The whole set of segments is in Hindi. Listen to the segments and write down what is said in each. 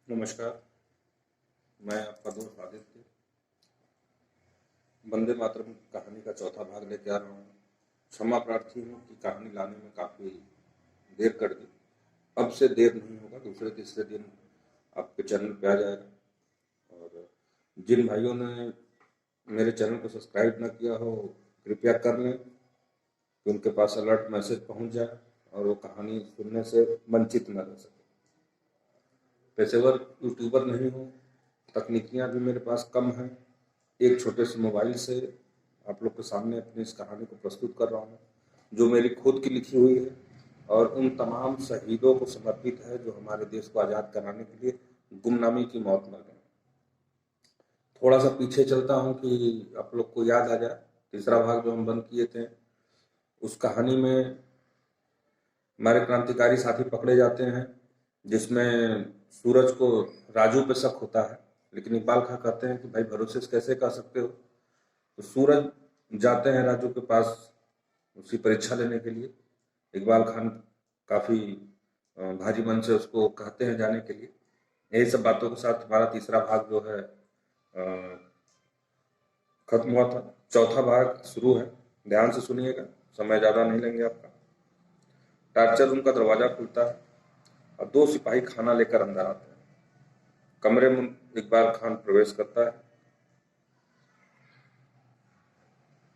नमस्कार। मैं आपका दोस्त आदित्य वंदे मातरम कहानी का चौथा भाग लेके आ रहा हूँ। क्षमा प्रार्थी हूँ कि कहानी लाने में काफ़ी देर कर दी। अब से देर नहीं होगा, दूसरे तीसरे दिन आपके चैनल पे आ जाएगा। और जिन भाइयों ने मेरे चैनल को सब्सक्राइब ना किया हो, कृपया कर लें कि उनके पास अलर्ट मैसेज पहुँच जाए और वो कहानी सुनने से वंचित न रह सके। पेशेवर यूट्यूबर नहीं हूँ, तकनीकियाँ भी मेरे पास कम हैं। एक छोटे से मोबाइल से आप लोग के सामने अपनी इस कहानी को प्रस्तुत कर रहा हूँ, जो मेरी खुद की लिखी हुई है और उन तमाम शहीदों को समर्पित है जो हमारे देश को आज़ाद कराने के लिए गुमनामी की मौत मर गए। थोड़ा सा पीछे चलता हूँ कि आप लोग को याद आ जाए। तीसरा भाग जो हम बंद किए थे, उस कहानी में हमारे क्रांतिकारी साथी पकड़े जाते हैं, जिसमें सूरज को राजू पे शक होता है, लेकिन इकबाल खां कहते हैं कि भाई भरोसे से कैसे कह सकते हो। तो सूरज जाते हैं राजू के पास उसकी परीक्षा लेने के लिए। इकबाल खान काफ़ी भारी मन से उसको कहते हैं जाने के लिए। यही सब बातों के साथ हमारा तीसरा भाग जो है खत्म हुआ था। चौथा भाग शुरू है, ध्यान से सुनिएगा, समय ज़्यादा नहीं लेंगे आपका। टार्चर रूम का दरवाज़ा खुलता है और दो सिपाही खाना लेकर अंदर आते हैं। कमरे में इकबाल खान प्रवेश करता है।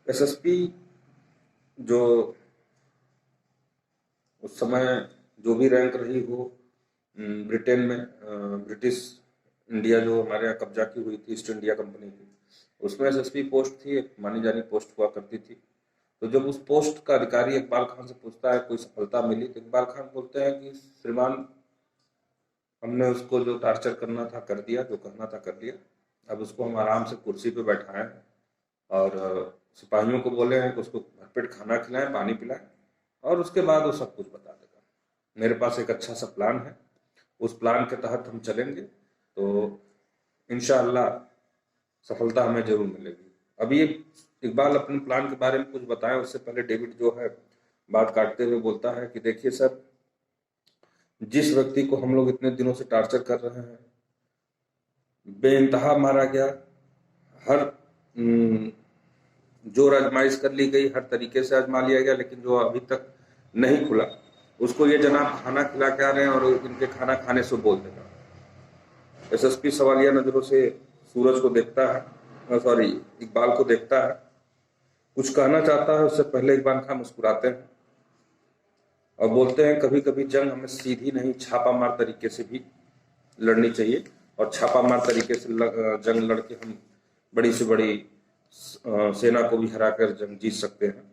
एसएसपी जो उस समय जो भी रैंक रही हो ब्रिटेन में, ब्रिटिश इंडिया जो हमारे यहाँ कब्जा की हुई थी ईस्ट इंडिया कंपनी की, उसमें एसएसपी पोस्ट थी, एक मानी जानी पोस्ट हुआ करती थी। तो जब उस पोस्ट का अधिकारी इकबाल खान से पूछता है कोई सफलता मिली, तो इकबाल खान बोलते हैं कि श्रीमान, हमने उसको जो टार्चर करना था कर दिया, जो करना था कर दिया। अब उसको हम आराम से कुर्सी पे बैठाए हैं और सिपाहियों को बोले हैं कि उसको भरपेट खाना खिलाएं, पानी पिलाएं और उसके बाद वो सब कुछ बता देगा। मेरे पास एक अच्छा सा प्लान है, उस प्लान के तहत हम चलेंगे तो इंशाअल्लाह सफलता हमें जरूर मिलेगी। अभी इकबाल अपने प्लान के बारे में कुछ बताएं, उससे पहले डेविड जो है बात काटते हुए बोलता है कि देखिए सर, जिस व्यक्ति को हम लोग इतने दिनों से टार्चर कर रहे हैं, बेइंतहा मारा गया, हर जो आजमाइश कर ली गई, हर तरीके से आजमा लिया गया, लेकिन जो अभी तक नहीं खुला, उसको ये जनाब खाना खिला के आ रहे हैं और इनके खाना खाने से बोल देगा। एसएसपी सवालिया नजरों से सूरज को देखता है, सॉरी इकबाल को देखता है, कुछ कहना चाहता है, उससे पहले इकबाल खान मुस्कुराते हैं और बोलते हैं कभी कभी जंग हमें सीधी नहीं छापामार तरीके से भी लड़नी चाहिए और छापामार तरीके से जंग लड़के हम बड़ी से बड़ी सेना को भी हराकर जंग जीत सकते हैं।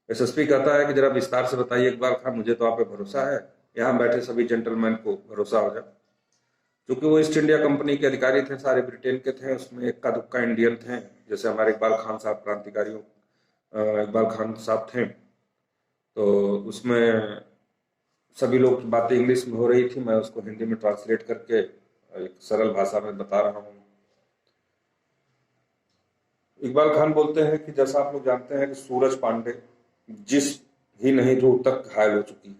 एसएसपी कहता है कि जरा विस्तार से बताइए इकबाल खान, मुझे तो आप पे भरोसा है, यहाँ बैठे सभी जेंटलमैन को भरोसा हो जाए। क्योंकि वो ईस्ट इंडिया कंपनी के अधिकारी थे, सारे ब्रिटेन के थे, उसमें इक्का दुक्का इंडियन थे, जैसे हमारे इकबाल खान साहब क्रांतिकारियों इकबाल खान साहब थे। तो उसमें सभी लोग बातें इंग्लिश में हो रही थी, मैं उसको हिंदी में ट्रांसलेट करके एक सरल भाषा में बता रहा हूँ। इकबाल खान बोलते हैं कि जैसा आप लोग जानते हैं कि सूरज पांडे जिस ही नहीं तो तक घायल हो चुकी है।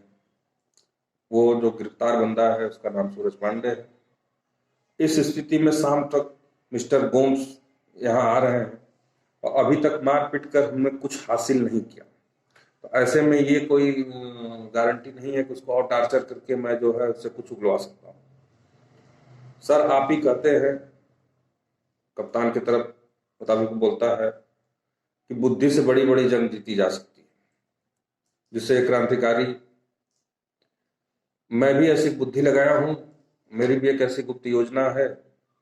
वो जो गिरफ्तार बंदा है उसका नाम सूरज पांडे है। इस स्थिति में शाम तक मिस्टर गोम्स यहाँ आ रहे हैं और अभी तक मार पीट कर हमने कुछ हासिल नहीं किया। तो ऐसे में ये कोई गारंटी नहीं है कि उसको और टार्चर करके मैं जो है उससे कुछ उगलवा सकता हूँ। सर आप ही कहते हैं, कप्तान की तरफ मुताबिक बोलता है, कि बुद्धि से बड़ी बड़ी जंग जीती जा सकती है, जिससे क्रांतिकारी, मैं भी ऐसी बुद्धि लगाया हूँ, मेरी भी एक ऐसी गुप्त योजना है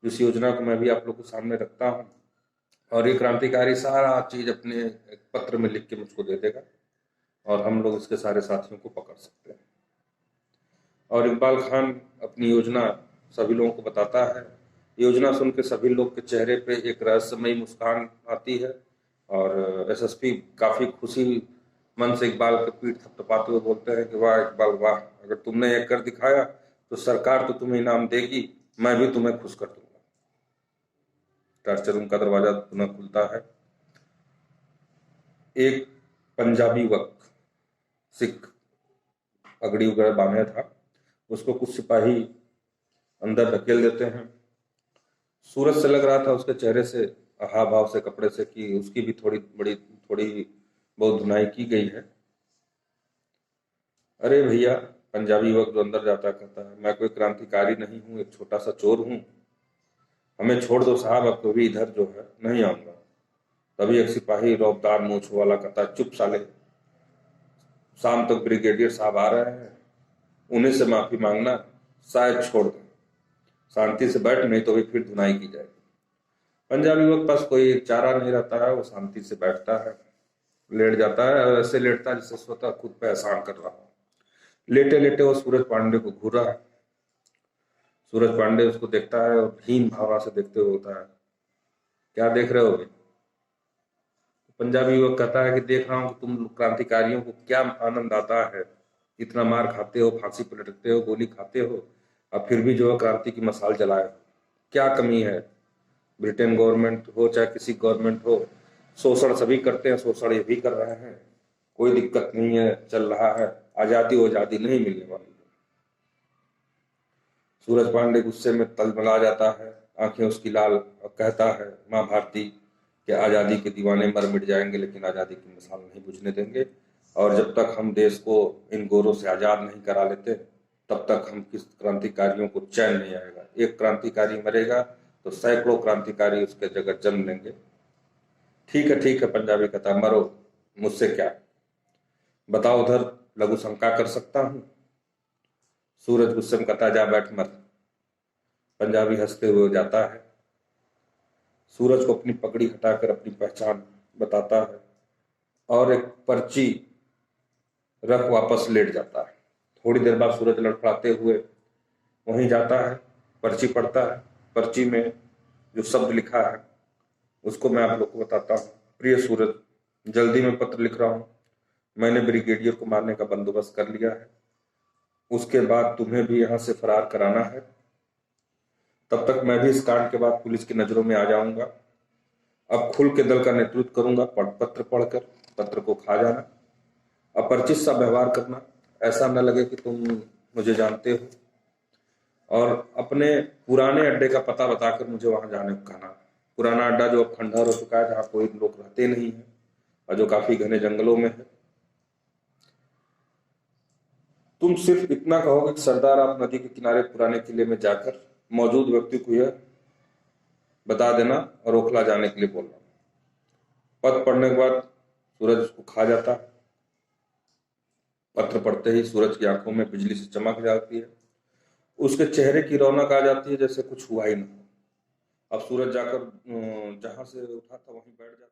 जिस योजना को मैं भी आप लोग के सामने रखता हूँ और ये क्रांतिकारी सारा चीज अपने एक पत्र में लिख के मुझको दे देगा और हम लोग इसके सारे साथियों को पकड़ सकते हैं। और इकबाल खान अपनी योजना सभी लोगों को बताता है। योजना सुन के सभी लोग के चेहरे पे एक रहस्यमयी मुस्कान आती है और एसएसपी काफी खुशी मन से इकबाल के पीठ थपथपाते हुए बोलते हैं कि वाह इकबाल वाह, अगर तुमने ये कर दिखाया तो सरकार तो तुम्हें इनाम देगी, मैं भी तुम्हें खुश कर दूंगा। टार्चर रूम का दरवाजा पुनः खुलता है। एक पंजाबी युवक, सिख, पगड़ी वगैरह बांधे था, उसको कुछ सिपाही अंदर धकेल देते हैं। सूरज से लग रहा था उसके चेहरे से, हाव भाव से, कपड़े से, कि उसकी भी थोड़ी बहुत धुनाई की गई है। अरे भैया, पंजाबी युवक जो अंदर जाता कहता है, मैं कोई क्रांतिकारी नहीं हूँ, एक छोटा सा चोर हूँ, हमें छोड़ दो साहब, अब कभी इधर जो है नहीं आऊंगा। तभी एक सिपाही रौबदार मूछ वाला कहता, चुप साले, शाम तक ब्रिगेडियर साहब आ रहे हैं, उन्हीं से माफी मांगना, शायद छोड़ दें। शांति से बैठ, नहीं तो भी फिर धुनाई की जाएगी। पंजाबी युवक पास कोई चारा नहीं रहता है, वो शांति से बैठता है, लेट जाता है, और ऐसे लेटता है जैसे स्वतः खुद पे एहसान कर रहा हो। लेटे लेटे वो सूरज पांडे को घूरा है। सूरज पांडे उसको देखता है और हीन भावना से देखते हुए होता है, क्या देख रहे हो भाई? पंजाबी युवक कहता है कि देख रहा हूं कि तुम क्रांतिकारियों को क्या आनंद आता है, इतना मार खाते हो, फांसी पर लटकते हो, गोली खाते हो, अब फिर भी जो है क्रांति की मशाल जलाए हो। क्या कमी है? ब्रिटेन गवर्नमेंट हो चाहे किसी गवर्नमेंट हो, शोषण सभी करते हैं, शोषण ये भी कर रहे हैं, कोई दिक्कत नहीं है, चल रहा है, आजादी आजादी नहीं मिलने वाली। सूरज पांडे गुस्से में तलमला जाता है, आंखें उसकी लाल, और कहता है, माँ भारती के आजादी के दीवाने मर मिट जाएंगे, लेकिन आजादी की मिसाल नहीं बुझने देंगे, और जब तक हम देश को इन गोरों से आजाद नहीं करा लेते, तब तक हम किस क्रांतिकारियों को चैन नहीं आएगा। एक क्रांतिकारी मरेगा तो सैकड़ों क्रांतिकारी उसके जगह जन्म लेंगे। ठीक है, पंजाबी कहता, मरो, मुझसे क्या, बताओ उधर लघु शंका कर सकता हूं। सूरज गुस्से में कहता, जा बैठ मर। पंजाबी हंसते हुए जाता है। सूरज को अपनी पगड़ी हटाकर अपनी पहचान बताता है और एक पर्ची रख वापस लेट जाता है। थोड़ी देर बाद सूरज लड़खड़ाते हुए वहीं जाता है, पर्ची पढ़ता है। पर्ची में जो शब्द लिखा है उसको मैं आप लोग को बताता हूँ। प्रिय सूरज, जल्दी में पत्र लिख रहा हूँ, मैंने ब्रिगेडियर को मारने का बंदोबस्त कर लिया है, उसके बाद तुम्हें भी यहाँ से फरार कराना है, तब तक मैं भी इस कांड के बाद पुलिस की नजरों में आ जाऊंगा। अब खुल के दल का नेतृत्व करूंगा, पत्र पढ़कर पत्र को खा जाना, अपरिचित सा व्यवहार करना, ऐसा न लगे कि तुम मुझे जानते हो, और अपने पुराने अड्डे का पता बताकर मुझे वहां जाने को कहना। पुराना अड्डा जो अब खंडहर हो चुका है, जहां कोई लोग रहते नहीं है और जो काफी घने जंगलों में है। तुम सिर्फ इतना कहोगे कि सरदार, आप नदी के किनारे पुराने किले में जाकर मौजूद व्यक्ति को यह बता देना और ओखला जाने के लिए बोलना। पत्र पढ़ने के बाद सूरज उसको खा जाता है। पत्र पढ़ते ही सूरज की आंखों में बिजली से चमक जाती है, उसके चेहरे की रौनक आ जाती है जैसे कुछ हुआ ही ना हो। अब सूरज जाकर जहां से उठा था वहीं बैठ जाता है।